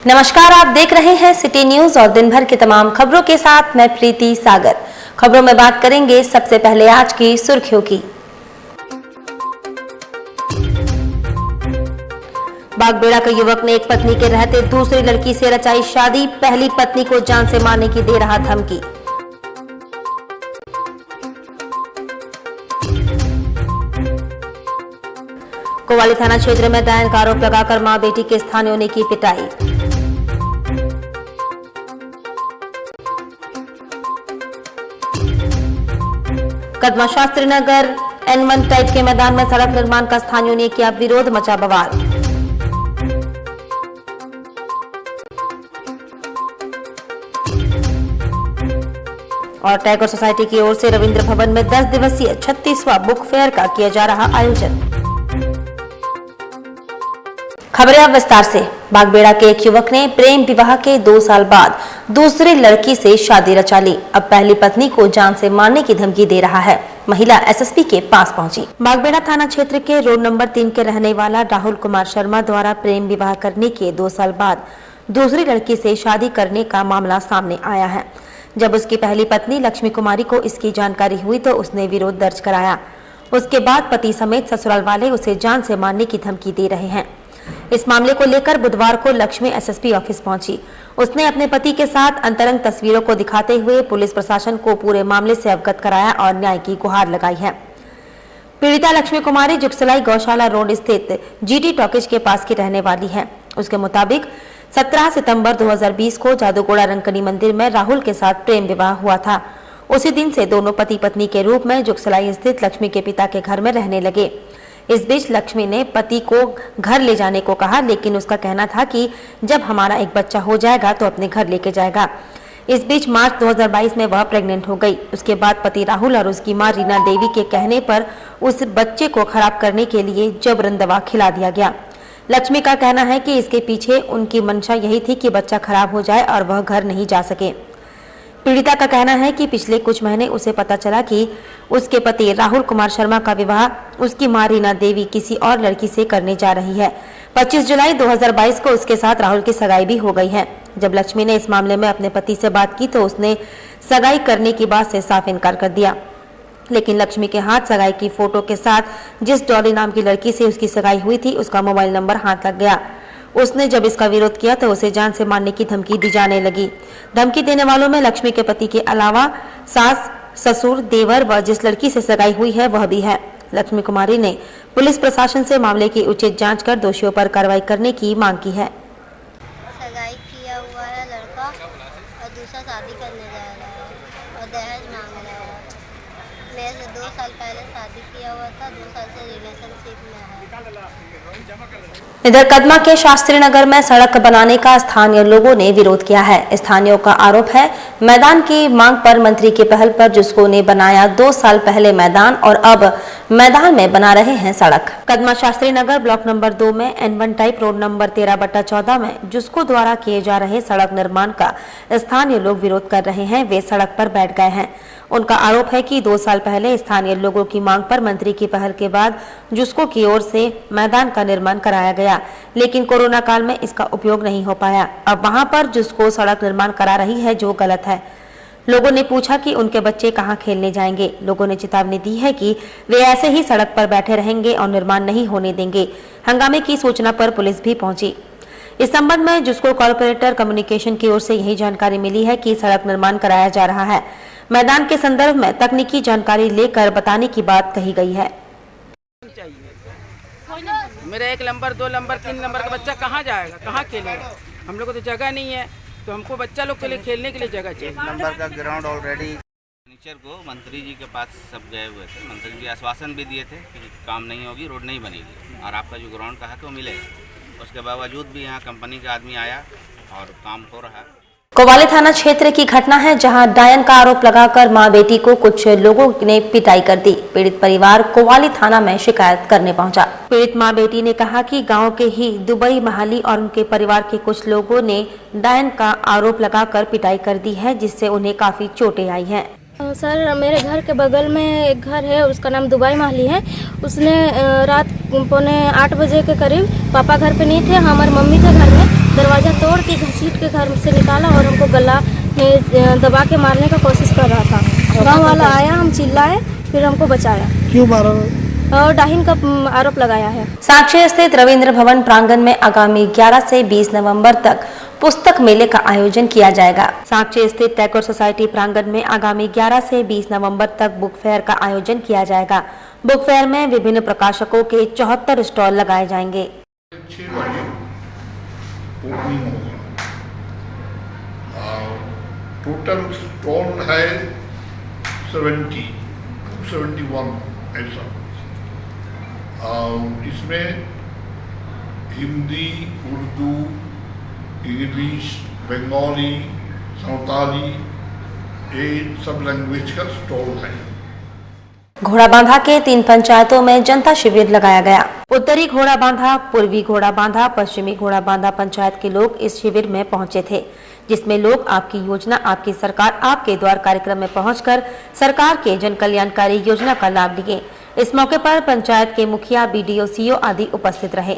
नमस्कार, आप देख रहे हैं सिटी न्यूज और दिन भर की तमाम खबरों के साथ मैं प्रीति सागर। खबरों में बात करेंगे सबसे पहले आज की सुर्खियों की। बागबेड़ा के युवक ने एक पत्नी के रहते दूसरी लड़की से रचाई शादी, पहली पत्नी को जान से मारने की दे रहा धमकी। कोवाली थाना क्षेत्र में डायन का आरोप लगाकर मां बेटी के स्थानीयों ने की पिटाई। कदमा शास्त्री नगर N1 टाइप के मैदान में सड़क निर्माण का स्थानीयों ने किया विरोध, मचा बवाल। और टैगोर सोसाइटी की ओर से रविंद्र भवन में 10 दिवसीय 36वां बुक फेयर का किया जा रहा आयोजन। खबरें अब विस्तार से। बागबेड़ा के एक युवक ने प्रेम विवाह के 2 साल बाद दूसरी लड़की से शादी रचा ली। अब पहली पत्नी को जान से मारने की धमकी दे रहा है। महिला एसएसपी के पास पहुंची। बागबेड़ा थाना क्षेत्र के रोड नंबर 3 के रहने वाला राहुल कुमार शर्मा द्वारा प्रेम विवाह करने के 2 साल बाद दूसरी लड़की से शादी करने का मामला सामने आया है। जब उसकी पहली पत्नी लक्ष्मी कुमारी को इसकी जानकारी हुई तो उसने विरोध दर्ज कराया। उसके बाद पति समेत ससुराल वाले उसे जान से मारने की धमकी दे रहे हैं। इस मामले को लेकर बुधवार को लक्ष्मी एसएसपी ऑफिस पहुंची। उसने अपने पति के साथ अंतरंग तस्वीरों को दिखाते हुए पुलिस प्रशासन को पूरे मामले से अवगत कराया और न्याय की गुहार लगाई है। पीड़िता लक्ष्मी कुमारी जुगसलाई गौशाला रोड स्थित जीटी टॉकीज के पास की रहने वाली है। उसके मुताबिक 17 सितंबर 2020 को जादूगोड़ा रंकनी मंदिर में राहुल के साथ प्रेम विवाह हुआ था। उसी दिन से दोनों पति पत्नी के रूप में जुगसलाई स्थित लक्ष्मी के पिता के घर में रहने लगे। इस बीच लक्ष्मी ने पति को घर ले जाने को कहा, लेकिन उसका कहना था कि जब हमारा एक बच्चा हो जाएगा तो अपने घर लेके जाएगा। इस बीच मार्च 2022 में वह प्रेग्नेंट हो गई। उसके बाद पति राहुल और उसकी मां रीना देवी के कहने पर उस बच्चे को खराब करने के लिए जबरन दवा खिला दिया गया। लक्ष्मी का कहना है कि इसके पीछे उनकी मंशा यही थी कि बच्चा खराब हो जाए और वह घर नहीं जा सके। पीड़िता का कहना है कि पिछले कुछ महीने उसे पता चला कि उसके पति राहुल कुमार शर्मा का विवाह उसकी मां रीना देवी किसी और लड़की से करने जा रही है। 25 जुलाई 2022 को उसके साथ राहुल की सगाई भी हो गई है। जब लक्ष्मी ने इस मामले में अपने पति से बात की तो उसने सगाई करने की बात से साफ इनकार कर दिया। लेकिन लक्ष्मी के हाथ सगाई की फोटो के साथ जिस डॉली नाम की लड़की से उसकी सगाई हुई थी उसका मोबाइल नंबर हाथ लग गया। उसने जब इसका विरोध किया तो उसे जान से मारने की धमकी दी जाने लगी। धमकी देने वालों में लक्ष्मी के पति के अलावा सास, ससुर, देवर व जिस लड़की से सगाई हुई है वह भी है। लक्ष्मी कुमारी ने पुलिस प्रशासन से मामले की उचित जांच कर दोषियों पर कार्रवाई करने की मांग की है। सगाई किया हुआ है लड़का और दूसरा शादी करने जा रहा है और दहेज मांग रहा है। मेरे से 2 साल पहले शादी किया हुआ था, 2 साल से रिलेशनशिप में है। इधर कदमा के शास्त्री नगर में सड़क बनाने का स्थानीय लोगों ने विरोध किया है। स्थानीयों का आरोप है मैदान की मांग पर मंत्री की पहल पर जुस्को ने बनाया 2 साल पहले मैदान और अब मैदान में बना रहे हैं सड़क। कदमा शास्त्री नगर ब्लॉक नंबर 2 में N1 टाइप रोड नंबर 13/14 में जुस्को द्वारा किए जा रहे सड़क निर्माण का स्थानीय लोग विरोध कर रहे हैं। वे सड़क पर बैठ गए हैं। उनका आरोप है कि 2 साल पहले स्थानीय लोगों की मांग पर मंत्री की पहल के बाद जुस्को की ओर से मैदान का निर्माण कराया गया, लेकिन कोरोना काल में इसका उपयोग नहीं हो पाया। अब वहां पर जुस्को सड़क निर्माण करा रही है जो गलत है। लोगों ने पूछा कि उनके बच्चे कहां खेलने जाएंगे। लोगों ने चेतावनी दी है कि वे ऐसे ही सड़क पर बैठे रहेंगे और निर्माण नहीं होने देंगे। हंगामे की सूचना पर पुलिस भी पहुंची। इस संबंध में जुस्को कॉर्पोरेटर कम्युनिकेशन की ओर से यही जानकारी मिली है कि सड़क निर्माण कराया जा रहा है। मैदान के संदर्भ में तकनीकी जानकारी लेकर बताने की बात कही गई है। मेरा 1 नंबर 2 नंबर 3 नंबर का बच्चा कहाँ जाएगा, कहाँ खेलेगा? हम लोग को तो जगह नहीं है, तो हमको बच्चा लोग के लिए खेलने के लिए जगह चाहिए। नंबर का ग्राउंड ऑलरेडी फर्नीचर को मंत्री जी के पास सब गए हुए थे। मंत्री जी आश्वासन भी दिए थे कि काम नहीं होगी, रोड नहीं बनेगी और आपका जो ग्राउंड का है तो मिलेगा। उसके बावजूद भी यहाँ कंपनी का आदमी आया और काम हो रहा है। कोवाली थाना क्षेत्र की घटना है जहां डायन का आरोप लगाकर मां बेटी को कुछ लोगों ने पिटाई कर दी। पीड़ित परिवार कोवाली थाना में शिकायत करने पहुंचा। पीड़ित मां बेटी ने कहा कि गांव के ही दुबई महाली और उनके परिवार के कुछ लोगों ने डायन का आरोप लगाकर पिटाई कर दी है, जिससे उन्हें काफी चोटें आई हैं। सर, मेरे घर के बगल में एक घर है, उसका नाम दुबई महली है। उसने रात 7:45 बजे के करीब, पापा घर पे नहीं थे, हमारी मम्मी थे घर में, दरवाज़ा तोड़ के घसीट के घर से निकाला और हमको गला में दबा के मारने का कोशिश कर रहा था। गांव वाला आया, हम चिल्लाए, फिर हमको बचाया। क्यों मारा? और डाहिन का आरोप लगाया है। साक्षी स्थित रविंद्र भवन प्रांगण में आगामी 11 से 20 नवंबर तक पुस्तक मेले का आयोजन किया जाएगा। साक्षी स्थित टैगोर सोसाइटी प्रांगण में आगामी 11 से 20 नवंबर तक बुक फेयर का आयोजन किया जाएगा। बुक फेयर में विभिन्न प्रकाशकों के 74 स्टॉल लगाए जाएंगे। 6 बजे ओपनिंग होगा। टोटल स्टॉल है 71 ऐसा। इसमें हिंदी, उर्दू, इंग्लिश, बंगाली, संताली, ये सब लैंग्वेज का स्टॉल है। घोड़ाबांधा के 3 पंचायतों में जनता शिविर लगाया गया। उत्तरी घोड़ाबांधा, पूर्वी घोड़ाबांधा, पश्चिमी घोड़ाबांधा पंचायत के लोग इस शिविर में पहुंचे थे, जिसमें लोग आपकी योजना आपकी सरकार आपके द्वार कार्यक्रम में पहुंचकर सरकार के जन कल्याणकारी योजना का लाभ लिए। इस मौके पर पंचायत के मुखिया, बीडीओ, सीओ आदि उपस्थित रहे।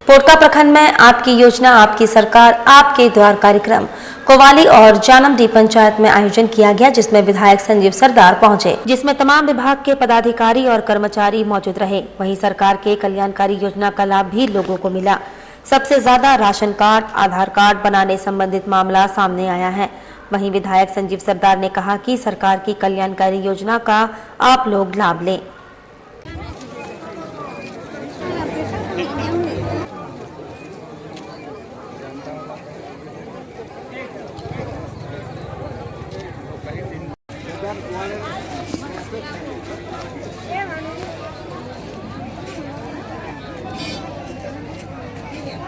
पोटका प्रखंड में आपकी योजना आपकी सरकार आपके द्वार कार्यक्रम कोवाली और जानमडी पंचायत में आयोजन किया गया, जिसमें विधायक संजीव सरदार पहुंचे, जिसमें तमाम विभाग के पदाधिकारी और कर्मचारी मौजूद रहे। वहीं सरकार के कल्याणकारी योजना का लाभ भी लोगों को मिला। सबसे ज्यादा राशन कार्ड, आधार कार्ड बनाने संबंधित मामला सामने आया है। वहीं विधायक संजीव सरदार ने कहा कि सरकार की कल्याणकारी योजना का आप लोग लाभ लें।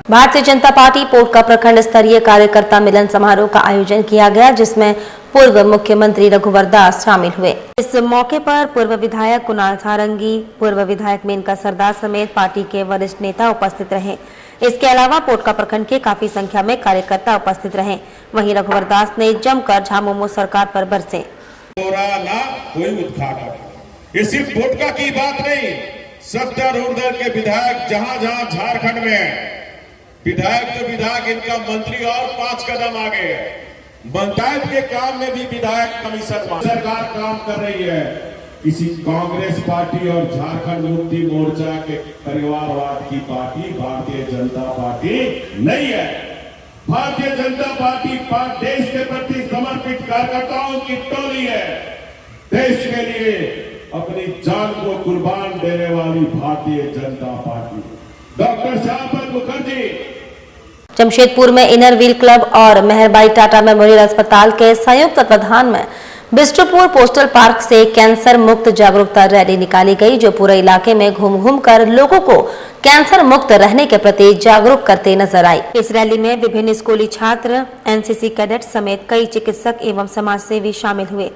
भारतीय जनता पार्टी पोटका प्रखंड स्तरीय कार्यकर्ता मिलन समारोह का आयोजन किया गया, जिसमें पूर्व मुख्यमंत्री रघुवर दास शामिल हुए। इस मौके पर पूर्व विधायक कुणाल सारंगी, पूर्व विधायक मेनका सरदार समेत पार्टी के वरिष्ठ नेता उपस्थित रहे। इसके अलावा पोटका प्रखंड के काफी संख्या में कार्यकर्ता उपस्थित रहे। वहीं रघुवर दास ने जमकर झामुमो सरकार पर बरसे। ये सिर्फ पोटका की बात नहीं, 70 ऊर्ध्व के विधायक जहां झारखंड में विधायक तो विधायक, इनका मंत्री और 5 कदम आगे है। पंचायत के काम में भी विधायक कमीशन सरकार काम कर रही है। किसी कांग्रेस पार्टी और झारखंड मुक्ति मोर्चा के परिवारवाद की पार्टी भारतीय जनता पार्टी नहीं है। भारतीय जनता पार्टी देश के प्रति समर्पित कार्यकर्ताओं की टोली है। देश के लिए अपनी जान को कुर्बान देने वाली भारतीय जनता पार्टी। डॉक्टर श्यामा मुखर्जी। जमशेदपुर में इनर व्हील क्लब और मेहरबाई टाटा मेमोरियल अस्पताल के संयुक्त तत्वाधान में बिष्टुपुर पोस्टल पार्क से कैंसर मुक्त जागरूकता रैली निकाली गई, जो पूरे इलाके में घूम कर लोगों को कैंसर मुक्त रहने के प्रति जागरूक करते नजर आई। इस रैली में विभिन्न स्कूली छात्र, एनसीसी कैडेट समेत कई चिकित्सक एवं समाजसेवी शामिल हुए।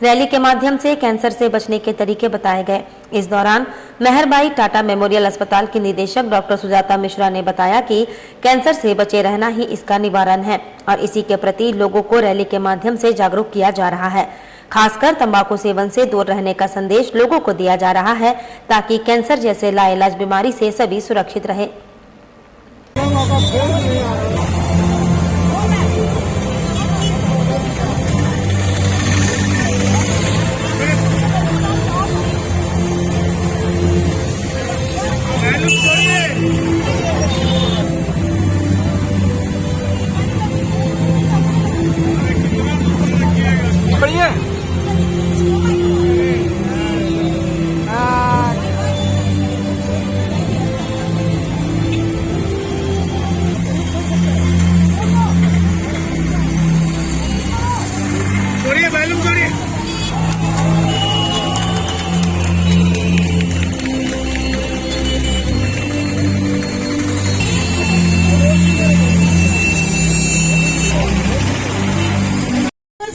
रैली के माध्यम से कैंसर से बचने के तरीके बताए गए। इस दौरान मेहरबाई टाटा मेमोरियल अस्पताल की निदेशक डॉक्टर सुजाता मिश्रा ने बताया कि कैंसर से बचे रहना ही इसका निवारण है और इसी के प्रति लोगों को रैली के माध्यम से जागरूक किया जा रहा है। खासकर तंबाकू सेवन से दूर रहने का संदेश लोगों को दिया जा रहा है, ताकि कैंसर जैसे लाइलाज बीमारी से सभी सुरक्षित रहे।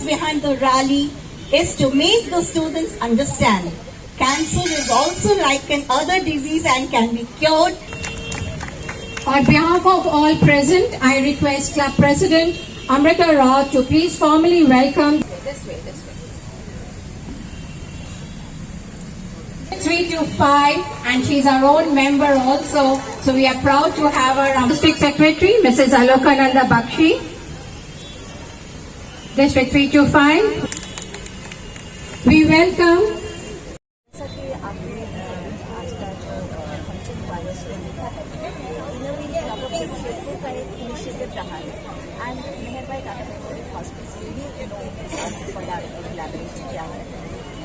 Behind the rally is to make the students understand cancer is also like an other disease and can be cured. On behalf of all present, I request Club President Amrita Rao to please formally welcome. This way. 3 to 5, and she's our own member also. So we are proud to have her. District Secretary, Mrs. Alokananda Bakshi. District 3 to 5. We welcome.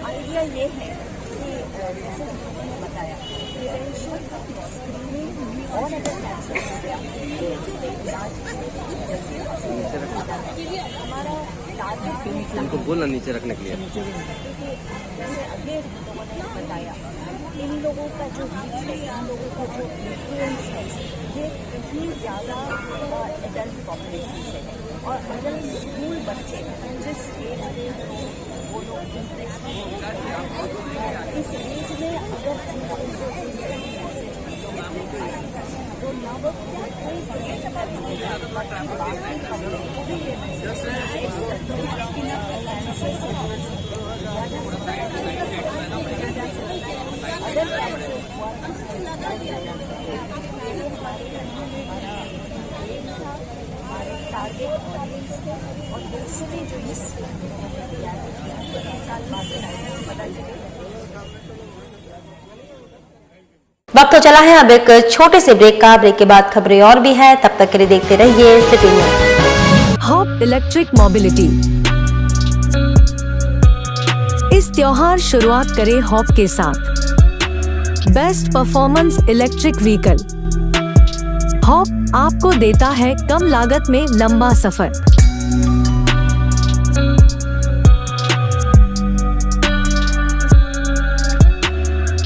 Idea ये है कि जैसे उन्होंने बताया prevention, screening और अगर cancer हो गया इसके इलाज हमारा टारगेट उनको बोलना नीचे रखने के लिए। जैसे अगले उन्होंने बताया इन लोगों का जो रीच है, इन लोगों का जो इन्फ्लुएंस है, ये कहीं ज़्यादा एडल्ट पॉपुलेशन से है। और अगर स्कूल बच्चे जिस एज में वो लोग इंटरेस्ट इस एज में अगर तो ना वो टारगेट ऑडियंस थे और दूसरी जो इस साल बाद पता चले। वक्त तो चला है अब एक छोटे से ब्रेक का। ब्रेक के बाद खबरें और भी है, तब तक के लिए देखते रहिए city news. Hop electric mobility. इस त्योहार शुरुआत करें हॉप के साथ best performance electric vehicle. Hop आपको देता है कम लागत में लंबा सफर।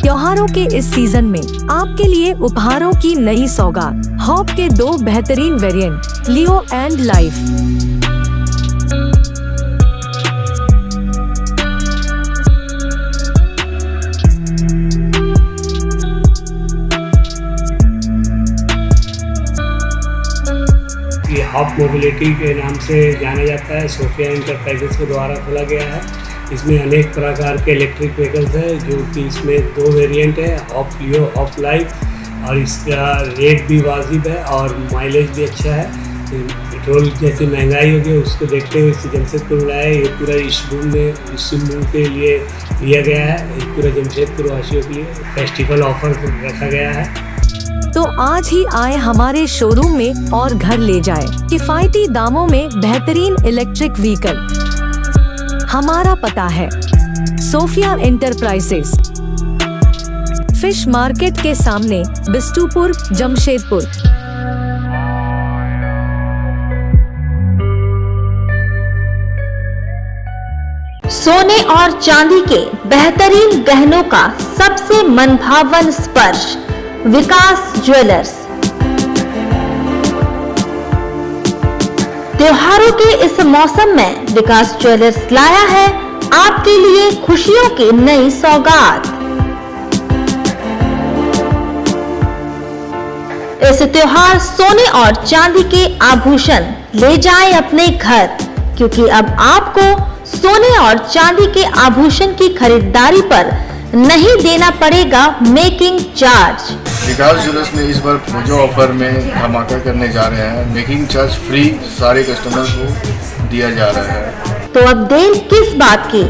त्योहारों के इस सीजन में आपके लिए उपहारों की नई सौगात। हॉप के 2 बेहतरीन variant Leo and life. Hop mobility के नाम से जाना जाता है, सोफिया इंटरप्राइजेस के द्वारा खोला गया है। इसमें अनेक प्रकार के इलेक्ट्रिक व्हीकल्स हैं, जो कि इसमें 2 वेरिएंट है, हॉप लियो, हॉप लाइफ। और इसका रेट भी वाजिब है और माइलेज भी अच्छा है। पेट्रोल जैसी महंगाई होगी उसको देखते हुए जमशेदपुर लाया है। ये पूरा इस रूम के लिए लिया गया है। ये पूरा जमशेदपुर वासियों के लिए फेस्टिवल ऑफर रखा गया है। तो आज ही आए हमारे शोरूम में और घर ले जाए किफायती दामों में बेहतरीन इलेक्ट्रिक व्हीकल। हमारा पता है सोफिया इंटरप्राइजेस, फिश मार्केट के सामने, बिष्टुपुर, जमशेदपुर। सोने और चांदी के बेहतरीन गहनों का सबसे मनभावन स्पर्श विकास ज्वेलर्स। त्योहारों के इस मौसम में विकास ज्वेलर्स लाया है आपके लिए खुशियों की नई सौगात। इस त्योहार सोने और चांदी के आभूषण ले जाएं अपने घर, क्योंकि अब आपको सोने और चांदी के आभूषण की खरीदारी पर नहीं देना पड़ेगा मेकिंग चार्ज। विकास ज्वेलर्स में इस बार जो ऑफर में धमाका करने जा रहे हैं, मेकिंग चार्ज फ्री सारे कस्टमर को दिया जा रहा है। तो अब देर किस बात की,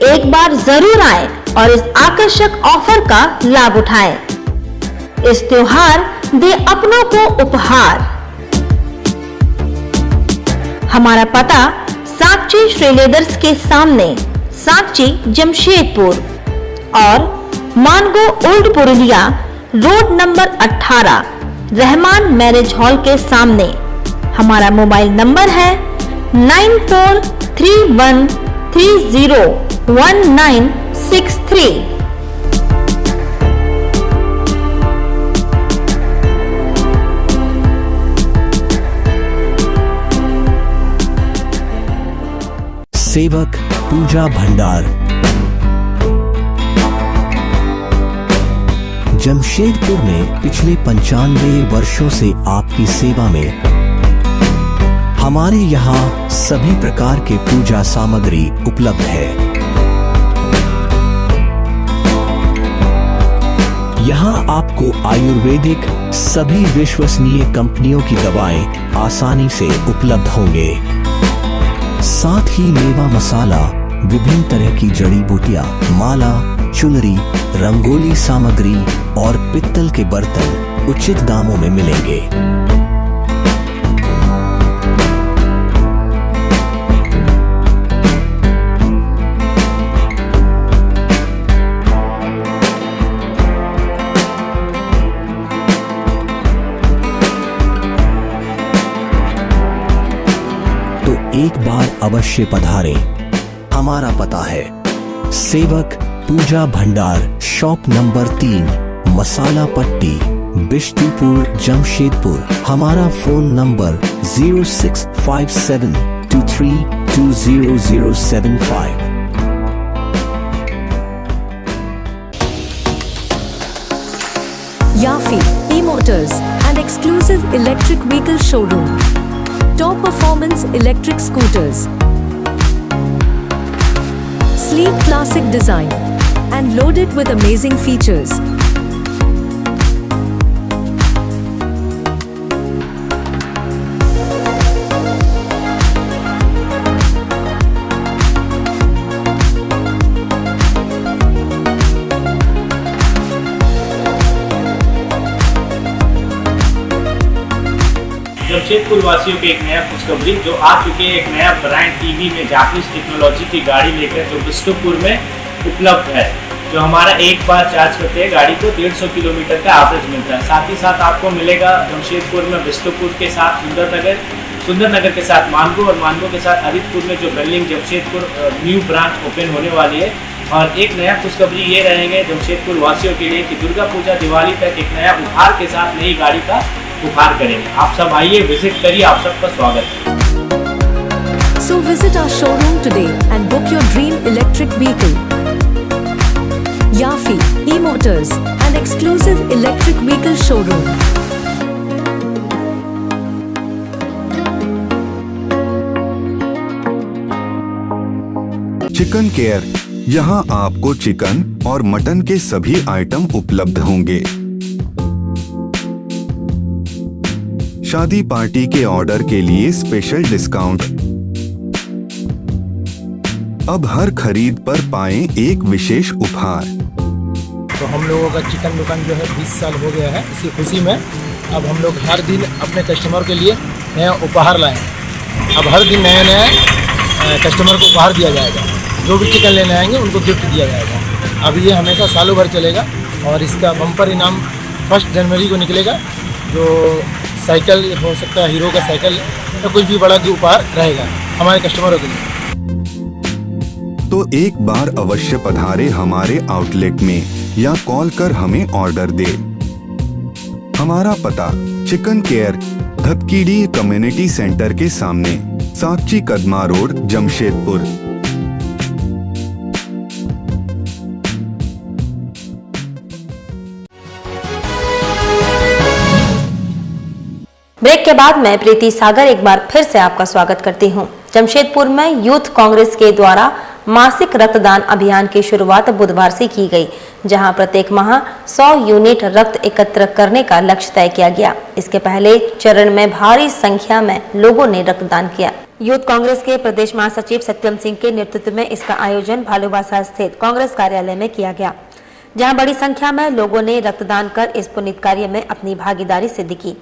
एक बार जरूर आएं और इस आकर्षक ऑफर का लाभ उठाएं। इस त्योहार दे अपनों को उपहार। हमारा पता साक्षी श्रीलेदर्स के सामने, साक्षी जमशेदपुर, और Mango old Purulia road number 18 Rahman marriage hall के सामने। हमारा मोबाइल नंबर है 9431301963। सेवक पूजा भंडार, जमशेदपुर में पिछले 95 वर्षों से आपकी सेवा में। हमारे यहाँ सभी प्रकार के पूजा सामग्री उपलब्ध है। यहाँ आपको आयुर्वेदिक सभी विश्वसनीय कंपनियों की दवाएं आसानी से उपलब्ध होंगे। साथ ही मेवा मसाला, विभिन्न तरह की जड़ी बूटियां, माला, चुनरी, रंगोली सामग्री और पित्तल के बर्तन उचित दामों में मिलेंगे। तो एक बार अवश्य पधारें। हमारा पता है सेवक पूजा भंडार, शॉप नंबर 3, मसाला पट्टी, बिष्टुपुर, जमशेदपुर। हमारा phone number 065723200075। Yafi E-Motors, an exclusive electric vehicle showroom. Top performance electric scooters. Sleek classic design and loaded with amazing features. Jamshedpur वासियों के एक नया खुशखबरी जो आ चुके हैं, एक नया ब्रांड ईवी में जापानीज टेक्नोलॉजी की गाड़ी लेकर जो बिष्टुपुर में उपलब्ध है। जो हमारा एक बार चार्ज करते हैं गाड़ी को 150 किलोमीटर का एवरेज मिलता है। साथ ही साथ आपको मिलेगा जमशेदपुर में बिष्टुपुर के साथ सुंदरनगर के साथ मानगो और मानगो के साथ आदित्यपुर में जो building Jamshedpur new branch open होने वाली है। और एक नया खुशखबरी ये रहेंगे जमशेदपुर वासियों के लिए कि दुर्गा पूजा दिवाली तक एक नया उपहार के साथ नई गाड़ी का उपहार करेंगे। आप सब आइए, विजिट करिए, आप सबका स्वागत है। So visit our showroom today and book your dream electric vehicle. Yafi E-Motors, an exclusive electric vehicle showroom. Chicken care, यहाँ आपको चिकन और मटन के सभी आइटम उपलब्ध होंगे। शादी पार्टी के ऑर्डर के लिए स्पेशल डिस्काउंट। अब हर खरीद पर पाएं एक विशेष उपहार। तो हम लोगों का चिकन दुकान जो है 20 साल हो गया है। इसी खुशी में अब हम लोग हर दिन अपने कस्टमर के लिए नया उपहार लाए। अब हर दिन नया नया कस्टमर को उपहार दिया जाएगा। जो भी चिकन लेने आएंगे उनको गिफ्ट दिया जाएगा। अब ये हमेशा सालों भर चलेगा और इसका बम्पर इनाम 1 जनवरी को निकलेगा। जो साइकिल हो सकता है, हीरो का साइकिल या कुछ भी बड़ा जो उपहार रहेगा हमारे कस्टमरों के लिए। तो एक बार अवश्य पधारे हमारे आउटलेट में या कॉल कर हमें ऑर्डर दे। हमारा पता चिकन केयर, धपकीडी कम्युनिटी सेंटर के सामने, साक्षी कदमा रोड, जमशेदपुर। ब्रेक के बाद मैं प्रीति सागर एक बार फिर से आपका स्वागत करती हूं। जमशेदपुर में यूथ कांग्रेस के द्वारा मासिक रक्तदान अभियान की शुरुआत बुधवार से की गई, जहां प्रत्येक माह 100 यूनिट रक्त एकत्र करने का लक्ष्य तय किया गया। इसके पहले चरण में भारी संख्या में लोगों ने रक्तदान किया। यूथ कांग्रेस के प्रदेश महासचिव सत्यम सिंह के नेतृत्व में इसका आयोजन भालूबासा स्थित कांग्रेस कार्यालय में किया गया, जहाँ बड़ी संख्या में लोगों ने रक्तदान कर इस पुनीत कार्य में अपनी भागीदारी सिद्ध की।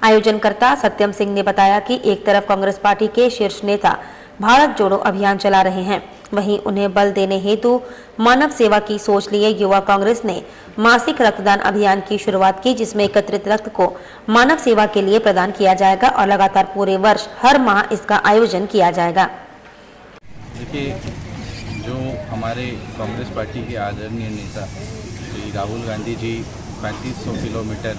आयोजनकर्ता सत्यम सिंह ने बताया कि एक तरफ कांग्रेस पार्टी के शीर्ष नेता भारत जोड़ो अभियान चला रहे हैं, वहीं उन्हें बल देने हेतु मानव सेवा की सोच लिए युवा कांग्रेस ने मासिक रक्तदान अभियान की शुरुआत की, जिसमें एकत्रित रक्त को मानव सेवा के लिए प्रदान किया जाएगा और लगातार पूरे वर्ष हर माह इसका आयोजन किया जाएगा। देखिए, जो हमारे कांग्रेस पार्टी के आदरणीय नेता श्री राहुल गांधी जी 3500 किलोमीटर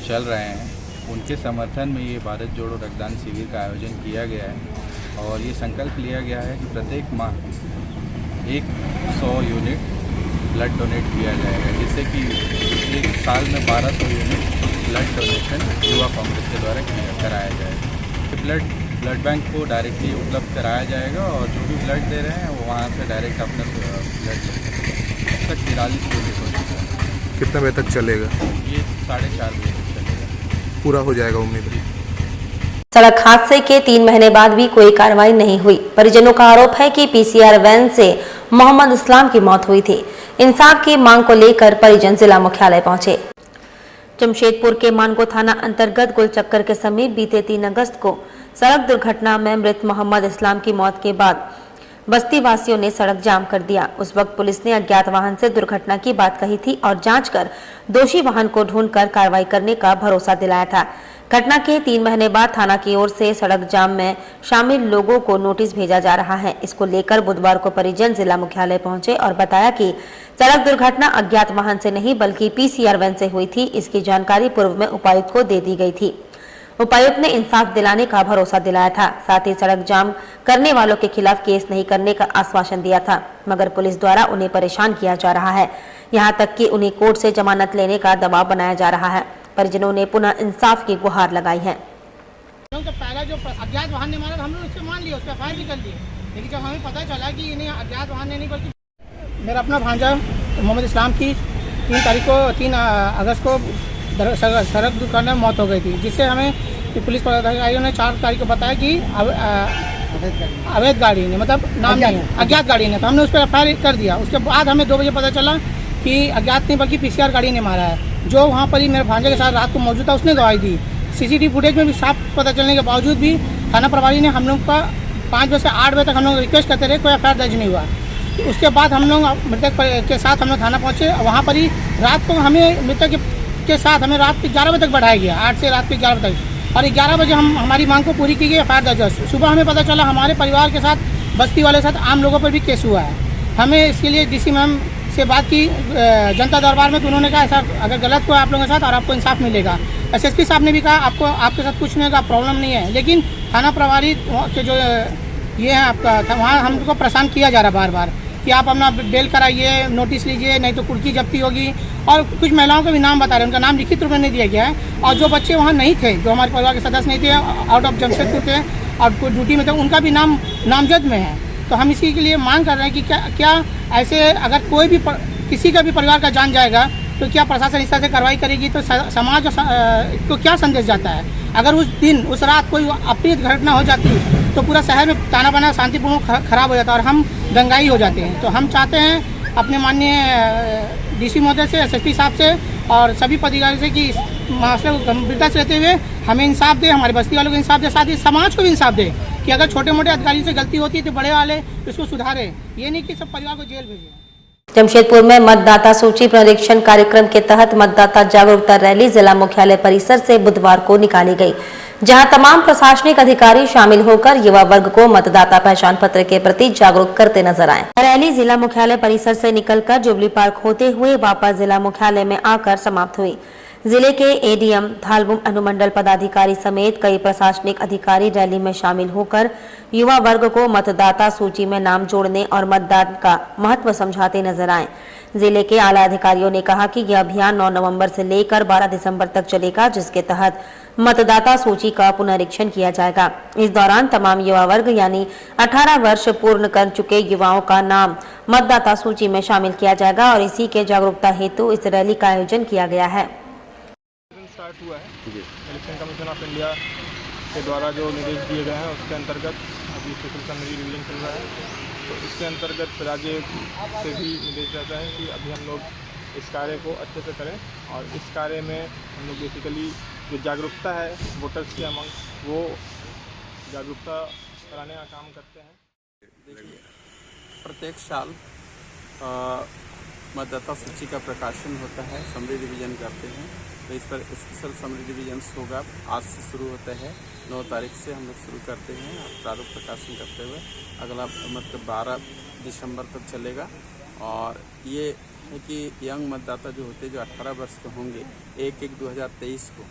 चल रहे हैं, उनके समर्थन में ये भारत जोड़ो रक्तदान शिविर का आयोजन किया गया है और ये संकल्प लिया गया है कि प्रत्येक माह 100 यूनिट ब्लड डोनेट किया जाएगा, जिससे कि एक साल में 1200 यूनिट ब्लड डोनेशन युवा कांग्रेस के द्वारा कराया जाएगा। ब्लड बैंक को डायरेक्टली उपलब्ध कराया जाएगा और जो भी ब्लड दे रहे हैं वो वहाँ से डायरेक्ट अपना ब्लड तक 43 यूनिट हो चुका है। कितने बजे तक चलेगा? ये 4:30 बजे तक चलेगा। पूरा हो जाएगा उम्मीद है। सड़क हादसे के 3 महीने बाद भी कोई कार्रवाई नहीं हुई। परिजनों का आरोप है कि पीसीआर वैन से मोहम्मद इस्लाम की मौत हुई थी। इंसाफ की मांग को लेकर परिजन जिला मुख्यालय पहुंचे। जमशेदपुर के मानगो थाना अंतर्गत गुलचक्कर के समीप बीते 3 अगस्त को सड़क दुर्घटना में मृत मोहम्मद इस्लाम की मौत के बाद बस्ती वासियों ने सड़क जाम कर दिया। उस वक्त पुलिस ने अज्ञात वाहन से दुर्घटना की बात कही थी और जांच कर दोषी वाहन को ढूंढकर कार्रवाई करने का भरोसा दिलाया था। घटना के 3 महीने बाद थाना की ओर से सड़क जाम में शामिल लोगों को नोटिस भेजा जा रहा है। इसको लेकर बुधवार को परिजन जिला मुख्यालय पहुंचे और बताया कि सड़क दुर्घटना अज्ञात वाहन से नहीं बल्कि पीसीआर वैन से हुई थी। इसकी जानकारी पूर्व में उपायुक्त को दे दी गई थी। उपायुक्त ने इंसाफ दिलाने का भरोसा दिलाया था। साथ ही सड़क जाम करने वालों के खिलाफ केस नहीं करने का आश्वासन दिया था, मगर पुलिस द्वारा उन्हें परेशान किया जा रहा है। यहां तक कि उन्हें कोर्ट से जमानत लेने का दबाव बनाया जा रहा है। परिजनों ने पुनः इंसाफ की गुहार लगाई है। तो पहला जो अज्ञात वाहन ने मारा, हम लोग उससे मान लिया, उस पर फायर भी कर लिए, लेकिन जब हमें पता चला कि इन्हें अज्ञात वाहन ने नहीं बल्कि मेरा अपना भांजा मोहम्मद इस्लाम की 3 अगस्त को सड़क दुर्घटना में मौत हो गई थी, जिससे हमें पुलिस अधिकारियों ने 4 तारीख को बताया कि अवैध गाड़ी ने, मतलब नाम नहीं है, अज्ञात गाड़ी ने, तो हमने उस पर एफआईआर कर दिया। उसके बाद हमें 2 बजे पता चला कि अज्ञात नहीं बल्कि पीसीआर गाड़ी ने मारा है। जो वहाँ पर ही मेरे भांजे के साथ रात को मौजूद था उसने गवाही दी। सीसीटीवी फुटेज में भी साफ पता चलने के बावजूद भी थाना प्रभारी ने हम लोग का 5 बजे से 8 बजे तक हम लोग रिक्वेस्ट करते रहे, कोई एफआईआर दर्ज नहीं हुआ। उसके बाद हम लोग मृतक के साथ हम लोग थाना पहुँचे। वहाँ पर ही रात को हमें मृतक के साथ हमें रात के 11 बजे तक बढ़ाया गया, 8 से रात के 11 बजे तक, और 11 बजे हमारी मांग को पूरी की गई, एफआईआर दर्ज। सुबह हमें पता चला हमारे परिवार के साथ, बस्ती वाले के साथ, आम लोगों पर भी केस हुआ है। हमें इसके लिए डीसी मैम से बात की जनता दरबार में, तो उन्होंने कहा ऐसा अगर गलत हुआ आप लोगों के साथ और आपको इंसाफ मिलेगा। एसएसपी साहब ने भी कहा आपको आपके साथ कुछ नहीं होगा, प्रॉब्लम नहीं है, लेकिन थाना प्रभारी के जो ये है आपका, वहाँ हमको परेशान किया जा रहा है बार बार कि आप अपना बेल कराइए, नोटिस लीजिए, नहीं तो कुर्की जब्ती होगी। और कुछ महिलाओं का भी नाम बता रहे हैं, उनका नाम लिखित रूप में नहीं दिया गया है। और जो बच्चे वहाँ नहीं थे, जो हमारे परिवार के सदस्य नहीं थे, आउट ऑफ जमशेदपुर थे और कोई ड्यूटी में थे, उनका भी नाम नामजद में है। तो हम इसी के लिए मांग कर रहे हैं कि क्या ऐसे अगर कोई भी किसी का भी परिवार का जान जाएगा तो क्या प्रशासन इस तरह से कार्रवाई करेगी, तो समाज को क्या संदेश जाता है। अगर उस दिन उस रात कोई अप्रिय घटना हो जाती तो पूरा शहर में ताना बाना शांतिपूर्ण खराब हो जाता और हम दंगाई हो जाते हैं। तो हम चाहते हैं अपने माननीय डीसी महोदय से, एसएसपी साहब से और सभी पदाधिकारी से कि मसले को गंभीरता से लेते हुए हमें इंसाफ दे, हमारे बस्ती वालों को इंसाफ दे, साथ ही समाज को भी इंसाफ दे कि अगर छोटे मोटे अधिकारी से गलती होती है तो बड़े वाले इसको सुधारे, ये नहीं कि सब परिवार को जेल भेजे। जमशेदपुर में मतदाता सूची पुनरीक्षण कार्यक्रम के तहत मतदाता जागरूकता रैली जिला मुख्यालय परिसर से बुधवार को निकाली गई, जहां तमाम प्रशासनिक अधिकारी शामिल होकर युवा वर्ग को मतदाता पहचान पत्र के प्रति जागरूक करते नजर आए। रैली जिला मुख्यालय परिसर से निकलकर जुबली पार्क होते हुए वापस जिला मुख्यालय में आकर समाप्त हुई। जिले के एडीएम, थालबुम अनुमंडल पदाधिकारी समेत कई प्रशासनिक अधिकारी रैली में शामिल होकर युवा वर्ग को मतदाता सूची में नाम जोड़ने और मतदान का महत्व समझाते नजर आए। जिले के आला अधिकारियों ने कहा कि यह अभियान 9 नवंबर से लेकर 12 दिसंबर तक चलेगा, जिसके तहत मतदाता सूची का पुनरीक्षण किया जाएगा। इस दौरान तमाम युवा वर्ग यानी 18 वर्ष पूर्ण कर चुके युवाओं का नाम मतदाता सूची में शामिल किया जाएगा और इसी के जागरूकता हेतु इस रैली का आयोजन किया गया है। स्टार्ट हुआ है इलेक्शन कमीशन ऑफ इंडिया के द्वारा जो निर्देश दिए गए हैं उसके अंतर्गत अभी स्पेशल समरी रिवीजन चल रहा है, तो इसके अंतर्गत राज्य से भी निर्देश रहता है कि अभी हम लोग इस कार्य को अच्छे से करें और इस कार्य में हम लोग बेसिकली जो जागरूकता है वोटर्स की अमंग, वो जागरूकता कराने का काम करते हैं। देखिए, प्रत्येक साल मतदाता सूची का प्रकाशन होता है, समरी रिवीजन करते हैं, तो इस पर स्पेशल समरी रिवीजन्स होगा। आज से शुरू होता है, 9 तारीख से हम लोग शुरू करते हैं प्रारूप प्रकाशन करते हुए अगला मतलब 12 दिसंबर तक चलेगा। और ये है कि यंग मतदाता जो होते हैं, जो 18 वर्ष के होंगे 1/1/2023 को,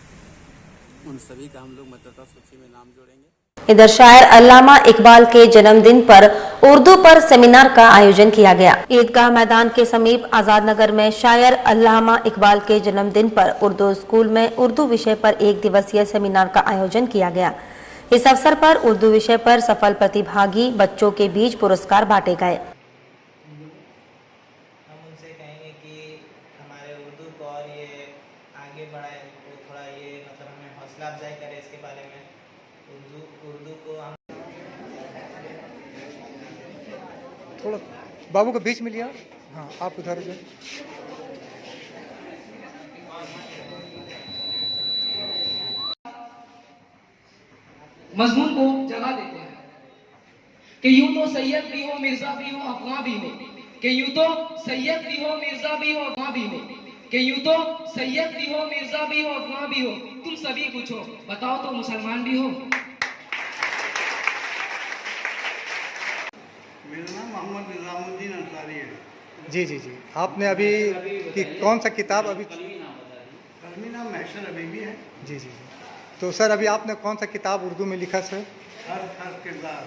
उन सभी का हम लोग मतदाता सूची में नाम जोड़ेंगे। इधर शायर अल्लामा इकबाल के जन्मदिन पर उर्दू पर सेमिनार का आयोजन किया गया। ईदगाह मैदान के समीप आजाद नगर में शायर अल्लामा इकबाल के जन्मदिन पर उर्दू स्कूल में उर्दू विषय पर 1 दिवसीय सेमिनार का आयोजन किया गया। इस अवसर पर उर्दू विषय पर सफल प्रतिभागी बच्चों के बीच पुरस्कार बांटे गए। हम उनसे कहेंगे कि हमारे उर्दू उर्दू को और ये आगे बढ़ाए, वो थोड़ा ये मतलब हमें हौसला अफजाई करे इसके बारे में। उर्दू को हम थोड़ा बाबू को बीच में लिया। हाँ, आप उधर जो मजमून को जगह देते हैं कि यूं तो सैयद भी हो, मिर्जा भी हो, अफवाह भी हो, कि यूं तो सैयद भी हो, मिर्जा भी हो, अफवाह भी हो, कि यूं तो सैयद भी हो, मिर्जा भी हो, अफवाह भी हो, तुम सभी कुछ हो, बताओ तो मुसलमान भी हो। मेरा नाम मोहम्मद निजामुद्दीन अंसारी है। जी जी जी, आपने अभी कि कौन सा किताब अभी? कलमी नाम महशर हबीबी है। जी जी जी, तो सर अभी आपने कौन सा किताब उर्दू में लिखा सर? हर किरदार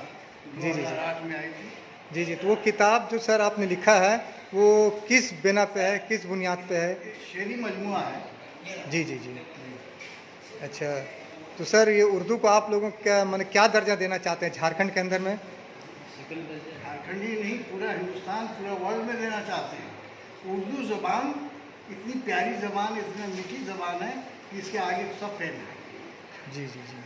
जी जी 2008 में आई थी। जी जी, तो वो किताब जो सर आपने लिखा है वो किस बिना पे है, किस बुनियाद पे है? शेरी मजमुआ है। जी जी जी, अच्छा। तो सर ये उर्दू को आप लोगों क्या माने क्या दर्जा देना चाहते हैं झारखंड के अंदर में? झारखंड ही नहीं, पूरा हिंदुस्तान, पूरा वर्ल्ड में देना चाहते हैं। उर्दू ज़बान इतनी प्यारी ज़बान, इतनी मीठी ज़बान है कि इसके आगे सब फेल है। जी जी जी,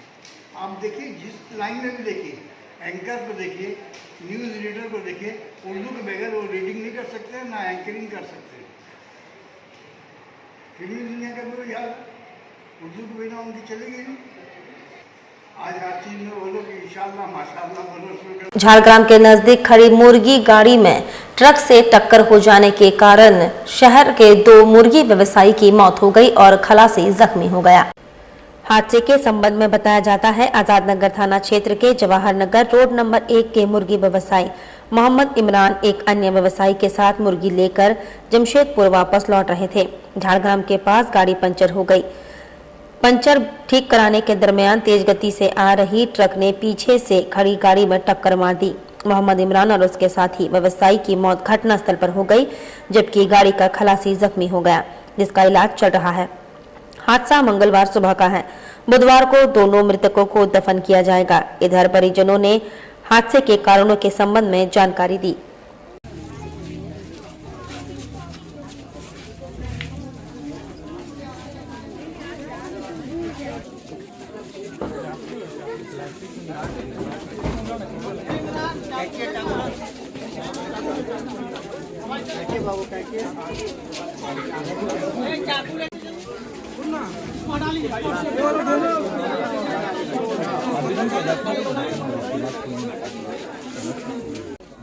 आप देखिए, जिस लाइन में भी देखिए, एंकर को देखिए, न्यूज़ रीडर को देखिए, उर्दू के बगैर वो रीडिंग नहीं कर सकते, ना एंकरिंग कर सकते। फिल्मी दुनिया का भी यार उर्दू के बिना उनकी चलेगी नहीं। आज हर चीज़ में बोलो कि इंशाल्लाह माशाल्लाह बोलो। झारग्राम के नजदीक खड़ी मुर्गी गाड़ी में ट्रक से टक्कर हो जाने के कारण शहर के 2 मुर्गी व्यवसायी की मौत हो गई और खलासी जख्मी हो गया। हादसे के संबंध में बताया जाता है आजाद नगर थाना क्षेत्र के जवाहर नगर रोड नंबर 1 के मुर्गी व्यवसायी मोहम्मद इमरान एक अन्य व्यवसायी के साथ मुर्गी लेकर जमशेदपुर वापस लौट रहे थे। झारग्राम के पास गाड़ी पंचर हो गई। पंचर ठीक कराने के दरमियान तेज गति से आ रही ट्रक ने पीछे से खड़ी गाड़ी में टक्कर मार दी। मोहम्मद इमरान और उसके साथी व्यवसायी की मौत घटनास्थल पर हो गई, जबकि गाड़ी का खलासी जख्मी हो गया, जिसका इलाज चल रहा है। हादसा मंगलवार सुबह का है। बुधवार को दोनों मृतकों को दफन किया जाएगा। इधर परिजनों ने हादसे के कारणों के संबंध में जानकारी दी।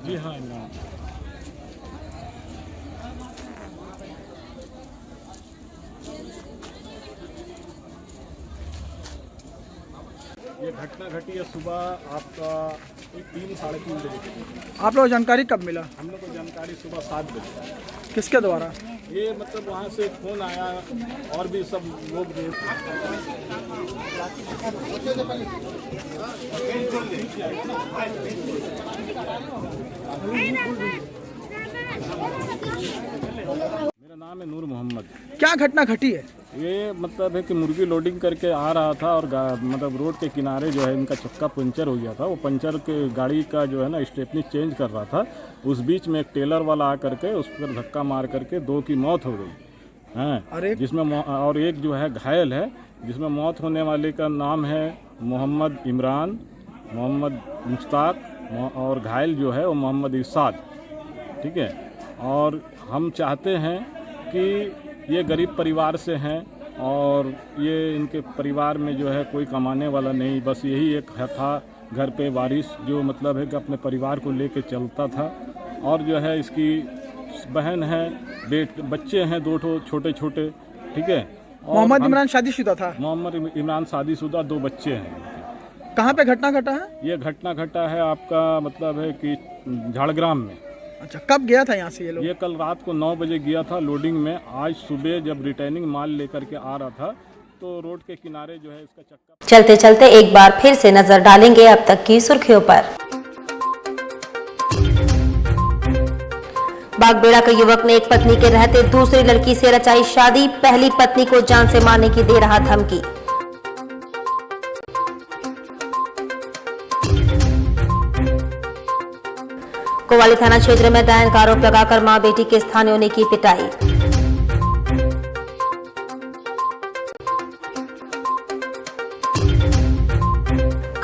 जी हाँ, ये घटना घटी है सुबह आपका 3-3:30 बजे। आप लोग जानकारी कब मिला? हम लोग को जानकारी सुबह 7 बजे। किसके द्वारा? ये मतलब वहाँ से फोन आया और भी सब लोग मेरा नाम है नूर मोहम्मद। क्या घटना घटी है? ये मतलब है कि मुर्गी लोडिंग करके आ रहा था और मतलब रोड के किनारे जो है इनका चक्का पंचर हो गया था। वो पंचर के गाड़ी का जो है ना स्टेपनी चेंज कर रहा था। उस बीच में एक टेलर वाला आ करके उस पर धक्का मार करके 2 की मौत हो गई है, जिसमें और एक जो है घायल है, जिसमें मौत होने वाले का नाम है मोहम्मद इमरान, मोहम्मद मुश्ताक और घायल जो है वो मोहम्मद इरशाद। ठीक है, और हम चाहते हैं कि ये गरीब परिवार से हैं और ये इनके परिवार में जो है कोई कमाने वाला नहीं, बस यही एक था घर पे वारिस जो मतलब है कि अपने परिवार को लेके चलता था। और जो है इसकी बहन है, बच्चे हैं 2 छोटे छोटे। ठीक है, मोहम्मद इमरान शादीशुदा था? मोहम्मद इमरान शादीशुदा, 2 बच्चे हैं। कहाँ पे घटना घटा है? ये घटना घटा है आपका मतलब है कि झाड़ग्राम में। अच्छा, कब गया था यहाँ से ये लोग? ये कल रात को 9 बजे गया था लोडिंग में। आज सुबह जब रिटर्निंग माल लेकर के आ रहा था तो रोड के किनारे जो है इसका चक्का। चलते चलते एक बार फिर से नजर डालेंगे अब तक की सुर्खियों पर। बागबेड़ा के युवक ने एक पत्नी के रहते दूसरी लड़की से रचाई शादी, पहली पत्नी को जान से मारने की दे रहा धमकी। कोवाली थाना क्षेत्र में डायन का आरोप लगाकर मां बेटी के स्थानीयों ने की पिटाई।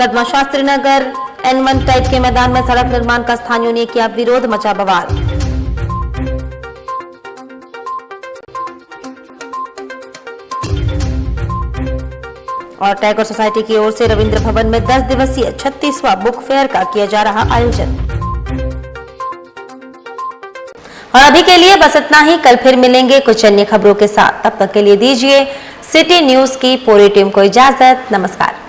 मुकदमा शास्त्री नगर N1 टाइप के मैदान में सड़क निर्माण का स्थानियों ने किया विरोध, मचा बवाल। और टैगोर सोसाइटी की ओर से रविंद्र भवन में 10 दिवसीय 36वां बुक फेयर का किया जा रहा आयोजन। और अभी के लिए बस इतना ही। कल फिर मिलेंगे कुछ अन्य खबरों के साथ। तब तक के लिए दीजिए सिटी न्यूज की पूरी टीम को इजाजत। नमस्कार।